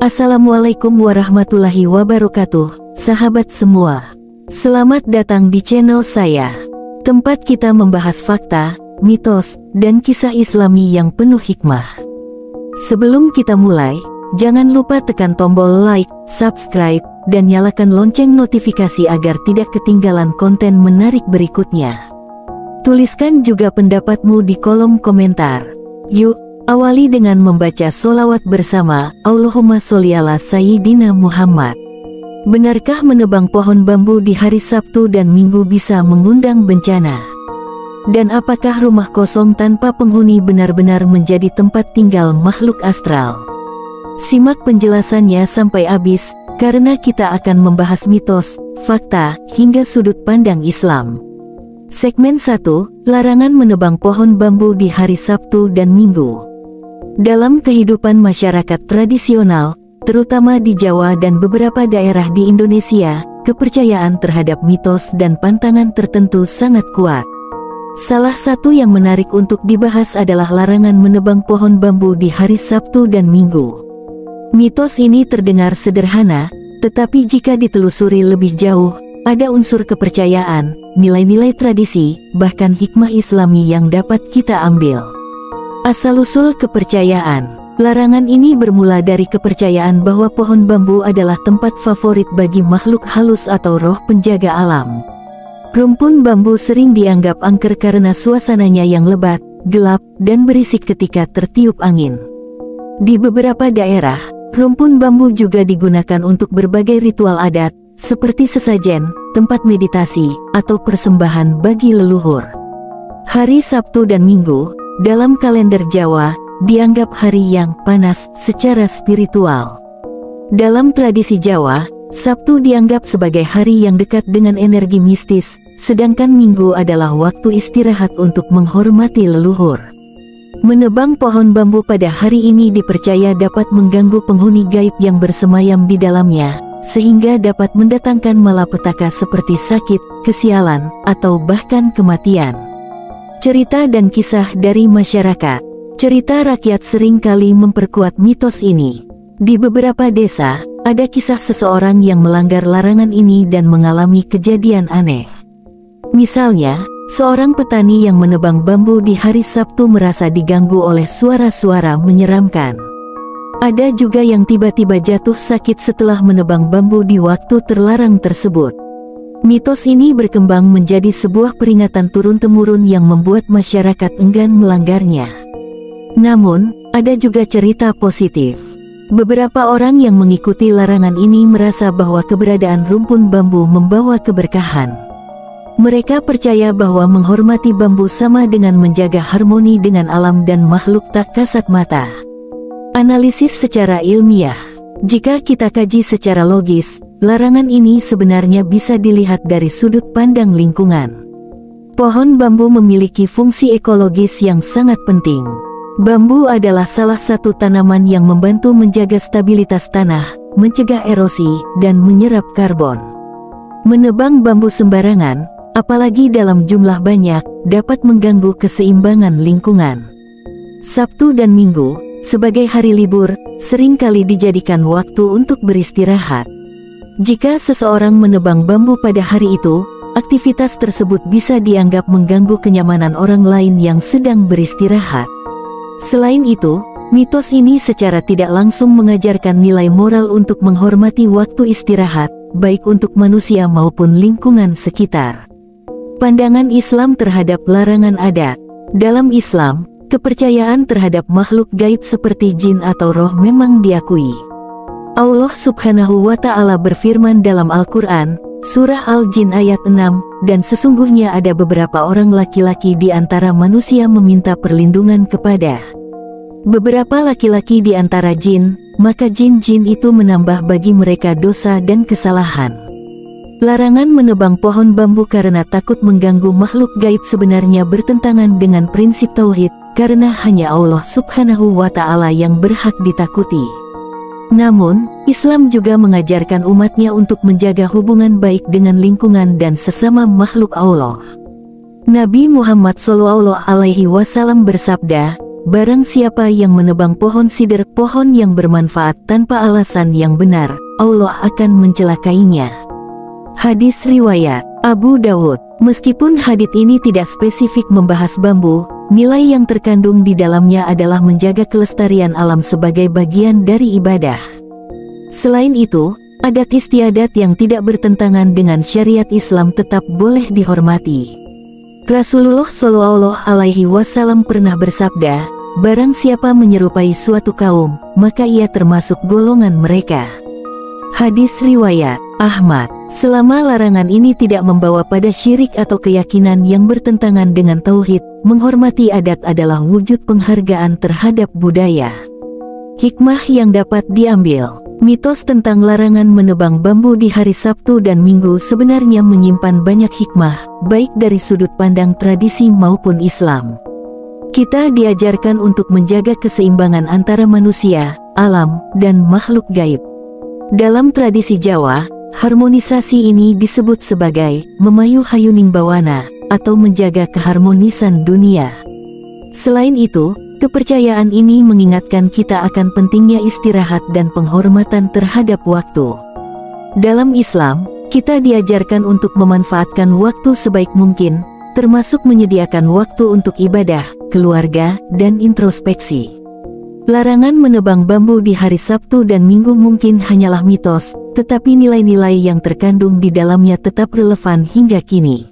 Assalamualaikum warahmatullahi wabarakatuh, sahabat semua. Selamat datang di channel saya. Tempat kita membahas fakta, mitos, dan kisah Islami yang penuh hikmah. Sebelum kita mulai, jangan lupa tekan tombol like, subscribe, dan nyalakan lonceng notifikasi agar tidak ketinggalan konten menarik berikutnya. Tuliskan juga pendapatmu di kolom komentar. Yuk, awali dengan membaca sholawat bersama, Allahumma sholli ala Sayyidina Muhammad. Benarkah menebang pohon bambu di hari Sabtu dan Minggu bisa mengundang bencana? Dan apakah rumah kosong tanpa penghuni benar-benar menjadi tempat tinggal makhluk astral? Simak penjelasannya sampai habis, karena kita akan membahas mitos, fakta, hingga sudut pandang Islam. Segmen 1, larangan menebang pohon bambu di hari Sabtu dan Minggu. Dalam kehidupan masyarakat tradisional, terutama di Jawa dan beberapa daerah di Indonesia, kepercayaan terhadap mitos dan pantangan tertentu sangat kuat. Salah satu yang menarik untuk dibahas adalah larangan menebang pohon bambu di hari Sabtu dan Minggu. Mitos ini terdengar sederhana, tetapi jika ditelusuri lebih jauh, ada unsur kepercayaan, nilai-nilai tradisi, bahkan hikmah Islami yang dapat kita ambil. Asal-usul kepercayaan. Larangan ini bermula dari kepercayaan bahwa pohon bambu adalah tempat favorit bagi makhluk halus atau roh penjaga alam. Rumpun bambu sering dianggap angker karena suasananya yang lebat, gelap, dan berisik ketika tertiup angin. Di beberapa daerah, rumpun bambu juga digunakan untuk berbagai ritual adat, seperti sesajen, tempat meditasi, atau persembahan bagi leluhur. Hari Sabtu dan Minggu dalam kalender Jawa dianggap hari yang panas secara spiritual. Dalam tradisi Jawa, Sabtu dianggap sebagai hari yang dekat dengan energi mistis, sedangkan Minggu adalah waktu istirahat untuk menghormati leluhur. Menebang pohon bambu pada hari ini dipercaya dapat mengganggu penghuni gaib yang bersemayam di dalamnya, sehingga dapat mendatangkan malapetaka seperti sakit, kesialan, atau bahkan kematian. Cerita dan kisah dari masyarakat. Cerita rakyat sering kali memperkuat mitos ini. Di beberapa desa, ada kisah seseorang yang melanggar larangan ini dan mengalami kejadian aneh. Misalnya, seorang petani yang menebang bambu di hari Sabtu merasa diganggu oleh suara-suara menyeramkan. Ada juga yang tiba-tiba jatuh sakit setelah menebang bambu di waktu terlarang tersebut. Mitos ini berkembang menjadi sebuah peringatan turun-temurun yang membuat masyarakat enggan melanggarnya. Namun, ada juga cerita positif. Beberapa orang yang mengikuti larangan ini merasa bahwa keberadaan rumpun bambu membawa keberkahan. Mereka percaya bahwa menghormati bambu sama dengan menjaga harmoni dengan alam dan makhluk tak kasat mata. Analisis secara ilmiah. Jika kita kaji secara logis, larangan ini sebenarnya bisa dilihat dari sudut pandang lingkungan. Pohon bambu memiliki fungsi ekologis yang sangat penting. Bambu adalah salah satu tanaman yang membantu menjaga stabilitas tanah, mencegah erosi, dan menyerap karbon. Menebang bambu sembarangan, apalagi dalam jumlah banyak, dapat mengganggu keseimbangan lingkungan. Sabtu dan Minggu, sebagai hari libur, seringkali dijadikan waktu untuk beristirahat. Jika seseorang menebang bambu pada hari itu, aktivitas tersebut bisa dianggap mengganggu kenyamanan orang lain yang sedang beristirahat. Selain itu, mitos ini secara tidak langsung mengajarkan nilai moral untuk menghormati waktu istirahat, baik untuk manusia maupun lingkungan sekitar. Pandangan Islam terhadap larangan adat. Dalam Islam, kepercayaan terhadap makhluk gaib seperti jin atau roh memang diakui. Allah Subhanahu wa Ta'ala berfirman dalam Al-Quran, Surah Al-Jin ayat 6, dan sesungguhnya ada beberapa orang laki-laki di antara manusia meminta perlindungan kepada beberapa laki-laki di antara jin, maka jin-jin itu menambah bagi mereka dosa dan kesalahan. Larangan menebang pohon bambu karena takut mengganggu makhluk gaib sebenarnya bertentangan dengan prinsip tauhid, karena hanya Allah Subhanahu wa Ta'ala yang berhak ditakuti. Namun, Islam juga mengajarkan umatnya untuk menjaga hubungan baik dengan lingkungan dan sesama makhluk Allah. Nabi Muhammad SAW bersabda, barang siapa yang menebang pohon sidr, pohon yang bermanfaat tanpa alasan yang benar, Allah akan mencelakainya. Hadis riwayat Abu Dawud. Meskipun hadits ini tidak spesifik membahas bambu, nilai yang terkandung di dalamnya adalah menjaga kelestarian alam sebagai bagian dari ibadah. Selain itu, adat istiadat yang tidak bertentangan dengan syariat Islam tetap boleh dihormati. Rasulullah Shallallahu Alaihi Wasallam pernah bersabda, barang siapa menyerupai suatu kaum, maka ia termasuk golongan mereka. Hadis riwayat Ahmad. Selama larangan ini tidak membawa pada syirik atau keyakinan yang bertentangan dengan tauhid, menghormati adat adalah wujud penghargaan terhadap budaya. Hikmah yang dapat diambil. Mitos tentang larangan menebang bambu di hari Sabtu dan Minggu sebenarnya menyimpan banyak hikmah, baik dari sudut pandang tradisi maupun Islam. Kita diajarkan untuk menjaga keseimbangan antara manusia, alam, dan makhluk gaib. Dalam tradisi Jawa, harmonisasi ini disebut sebagai memayu hayuning bawana atau menjaga keharmonisan dunia. Selain itu, kepercayaan ini mengingatkan kita akan pentingnya istirahat dan penghormatan terhadap waktu. Dalam Islam, kita diajarkan untuk memanfaatkan waktu sebaik mungkin, termasuk menyediakan waktu untuk ibadah, keluarga, dan introspeksi. Larangan menebang bambu di hari Sabtu dan Minggu mungkin hanyalah mitos, tetapi nilai-nilai yang terkandung di dalamnya tetap relevan hingga kini.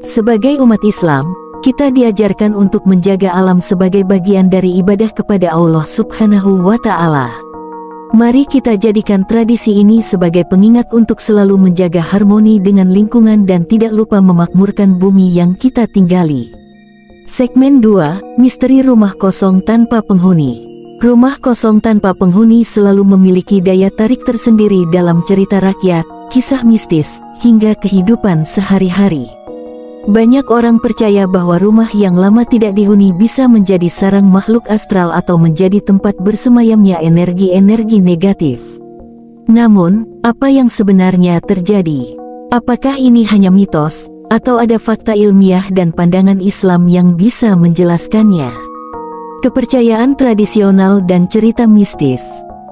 Sebagai umat Islam, kita diajarkan untuk menjaga alam sebagai bagian dari ibadah kepada Allah Subhanahu wa Ta'ala. Mari kita jadikan tradisi ini sebagai pengingat untuk selalu menjaga harmoni dengan lingkungan dan tidak lupa memakmurkan bumi yang kita tinggali. Segmen 2, Misteri Rumah Kosong Tanpa Penghuni. Rumah kosong tanpa penghuni selalu memiliki daya tarik tersendiri dalam cerita rakyat, kisah mistis, hingga kehidupan sehari-hari. Banyak orang percaya bahwa rumah yang lama tidak dihuni bisa menjadi sarang makhluk astral atau menjadi tempat bersemayamnya energi-energi negatif. Namun, apa yang sebenarnya terjadi? Apakah ini hanya mitos, atau ada fakta ilmiah dan pandangan Islam yang bisa menjelaskannya? Kepercayaan tradisional dan cerita mistis.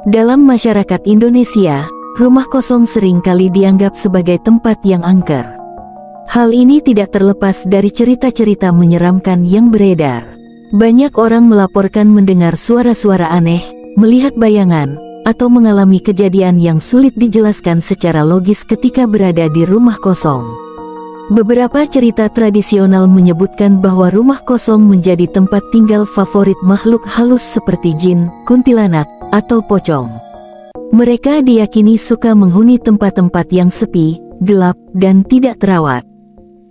Dalam masyarakat Indonesia, rumah kosong sering kali dianggap sebagai tempat yang angker. Hal ini tidak terlepas dari cerita-cerita menyeramkan yang beredar. Banyak orang melaporkan mendengar suara-suara aneh, melihat bayangan, atau mengalami kejadian yang sulit dijelaskan secara logis ketika berada di rumah kosong. Beberapa cerita tradisional menyebutkan bahwa rumah kosong menjadi tempat tinggal favorit makhluk halus seperti jin, kuntilanak, atau pocong. Mereka diyakini suka menghuni tempat-tempat yang sepi, gelap, dan tidak terawat.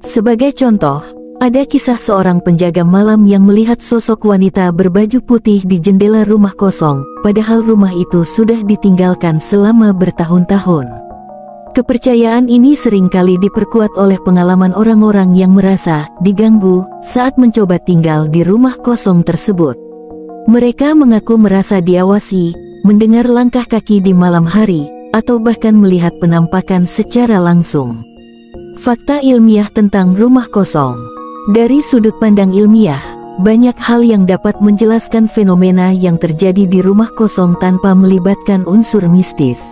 Sebagai contoh, ada kisah seorang penjaga malam yang melihat sosok wanita berbaju putih di jendela rumah kosong, padahal rumah itu sudah ditinggalkan selama bertahun-tahun. Kepercayaan ini seringkali diperkuat oleh pengalaman orang-orang yang merasa diganggu saat mencoba tinggal di rumah kosong tersebut. Mereka mengaku merasa diawasi, mendengar langkah kaki di malam hari, atau bahkan melihat penampakan secara langsung. Fakta ilmiah tentang rumah kosong. Dari sudut pandang ilmiah, banyak hal yang dapat menjelaskan fenomena yang terjadi di rumah kosong tanpa melibatkan unsur mistis.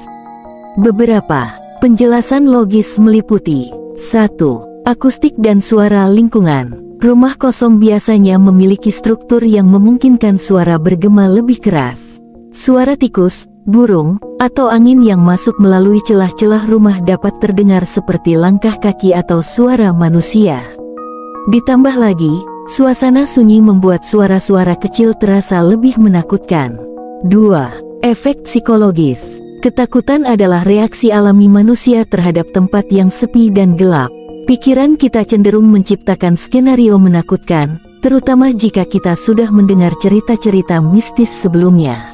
Beberapa penjelasan logis meliputi 1. Akustik dan suara lingkungan. Rumah kosong biasanya memiliki struktur yang memungkinkan suara bergema lebih keras. Suara tikus, burung, atau angin yang masuk melalui celah-celah rumah dapat terdengar seperti langkah kaki atau suara manusia. Ditambah lagi, suasana sunyi membuat suara-suara kecil terasa lebih menakutkan. 2. Efek psikologis. Ketakutan adalah reaksi alami manusia terhadap tempat yang sepi dan gelap. Pikiran kita cenderung menciptakan skenario menakutkan, terutama jika kita sudah mendengar cerita-cerita mistis sebelumnya.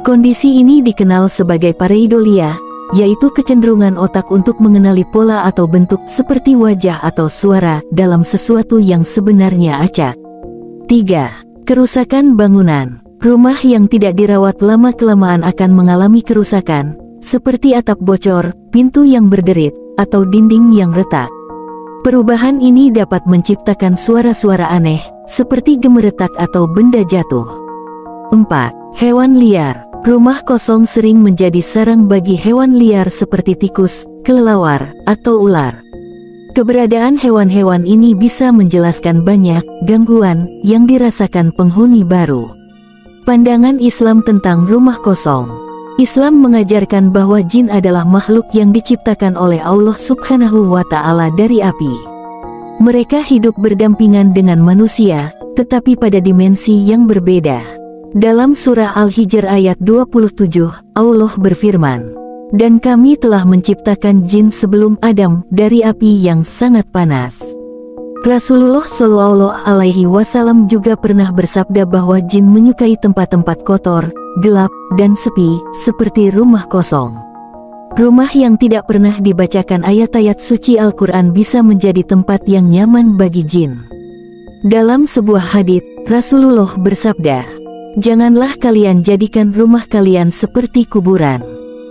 Kondisi ini dikenal sebagai pareidolia, yaitu kecenderungan otak untuk mengenali pola atau bentuk seperti wajah atau suara dalam sesuatu yang sebenarnya acak. 3. Kerusakan bangunan. Rumah yang tidak dirawat lama-kelamaan akan mengalami kerusakan, seperti atap bocor, pintu yang berderit, atau dinding yang retak. Perubahan ini dapat menciptakan suara-suara aneh, seperti gemeretak atau benda jatuh. 4. Hewan liar. Rumah kosong sering menjadi sarang bagi hewan liar seperti tikus, kelelawar, atau ular. Keberadaan hewan-hewan ini bisa menjelaskan banyak gangguan yang dirasakan penghuni baru. Pandangan Islam tentang rumah kosong. Islam mengajarkan bahwa jin adalah makhluk yang diciptakan oleh Allah Subhanahu wa Ta'ala dari api. Mereka hidup berdampingan dengan manusia, tetapi pada dimensi yang berbeda. Dalam surah Al-Hijr ayat 27, Allah berfirman, "Dan kami telah menciptakan jin sebelum Adam dari api yang sangat panas." Rasulullah Shallallahu Alaihi Wasallam juga pernah bersabda bahwa jin menyukai tempat-tempat kotor, gelap, dan sepi, seperti rumah kosong. Rumah yang tidak pernah dibacakan ayat-ayat suci Al-Quran bisa menjadi tempat yang nyaman bagi jin. Dalam sebuah hadits, Rasulullah bersabda, "Janganlah kalian jadikan rumah kalian seperti kuburan.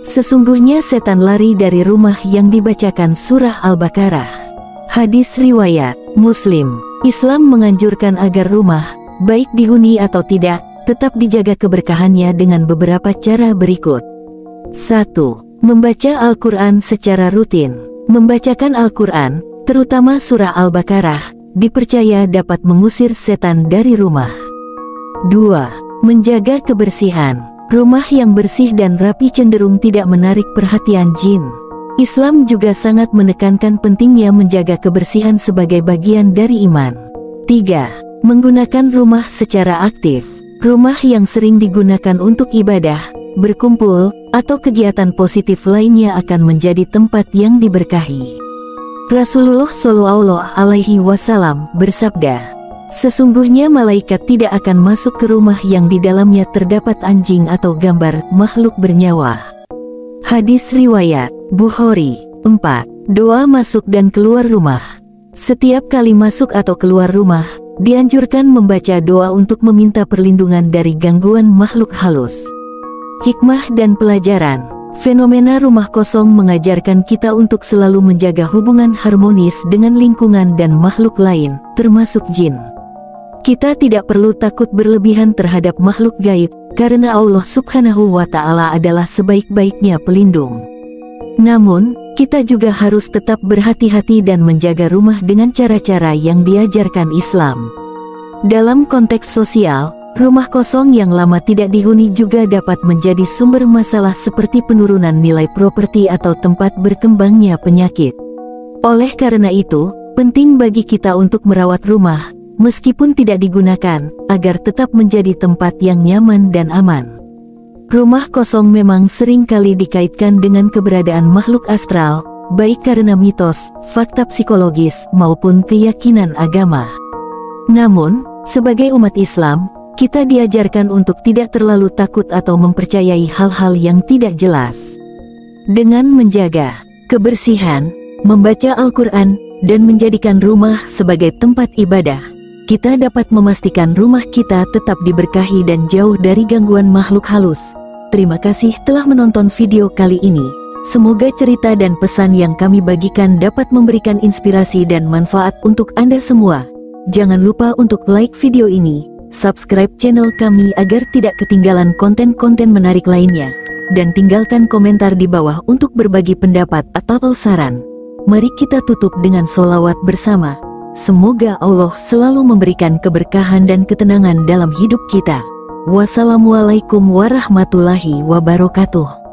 Sesungguhnya setan lari dari rumah yang dibacakan surah Al-Baqarah." Hadis riwayat Muslim. Islam menganjurkan agar rumah, baik dihuni atau tidak, tetap dijaga keberkahannya dengan beberapa cara berikut. 1. Membaca Al-Quran secara rutin. Membacakan Al-Quran, terutama surah Al-Baqarah, dipercaya dapat mengusir setan dari rumah. 2. Menjaga kebersihan. Rumah yang bersih dan rapi cenderung tidak menarik perhatian jin. Islam juga sangat menekankan pentingnya menjaga kebersihan sebagai bagian dari iman. 3. Menggunakan rumah secara aktif. Rumah yang sering digunakan untuk ibadah, berkumpul, atau kegiatan positif lainnya akan menjadi tempat yang diberkahi. Rasulullah Shallallahu Alaihi Wasallam bersabda, "Sesungguhnya malaikat tidak akan masuk ke rumah yang di dalamnya terdapat anjing atau gambar makhluk bernyawa." Hadis riwayat Bukhari. 4. Doa masuk dan keluar rumah. Setiap kali masuk atau keluar rumah, dianjurkan membaca doa untuk meminta perlindungan dari gangguan makhluk halus. Hikmah dan pelajaran. Fenomena rumah kosong mengajarkan kita untuk selalu menjaga hubungan harmonis dengan lingkungan dan makhluk lain, termasuk jin. Kita tidak perlu takut berlebihan terhadap makhluk gaib, karena Allah Subhanahu wa Ta'ala adalah sebaik-baiknya pelindung. Namun, kita juga harus tetap berhati-hati dan menjaga rumah dengan cara-cara yang diajarkan Islam. Dalam konteks sosial, rumah kosong yang lama tidak dihuni juga dapat menjadi sumber masalah seperti penurunan nilai properti atau tempat berkembangnya penyakit. Oleh karena itu, penting bagi kita untuk merawat rumah, meskipun tidak digunakan, agar tetap menjadi tempat yang nyaman dan aman. Rumah kosong memang sering kali dikaitkan dengan keberadaan makhluk astral, baik karena mitos, fakta psikologis, maupun keyakinan agama. Namun, sebagai umat Islam, kita diajarkan untuk tidak terlalu takut atau mempercayai hal-hal yang tidak jelas. Dengan menjaga kebersihan, membaca Al-Quran, dan menjadikan rumah sebagai tempat ibadah, kita dapat memastikan rumah kita tetap diberkahi dan jauh dari gangguan makhluk halus. Terima kasih telah menonton video kali ini. Semoga cerita dan pesan yang kami bagikan dapat memberikan inspirasi dan manfaat untuk Anda semua. Jangan lupa untuk like video ini, subscribe channel kami agar tidak ketinggalan konten-konten menarik lainnya, dan tinggalkan komentar di bawah untuk berbagi pendapat atau saran. Mari kita tutup dengan sholawat bersama. Semoga Allah selalu memberikan keberkahan dan ketenangan dalam hidup kita. Wassalamualaikum warahmatullahi wabarakatuh.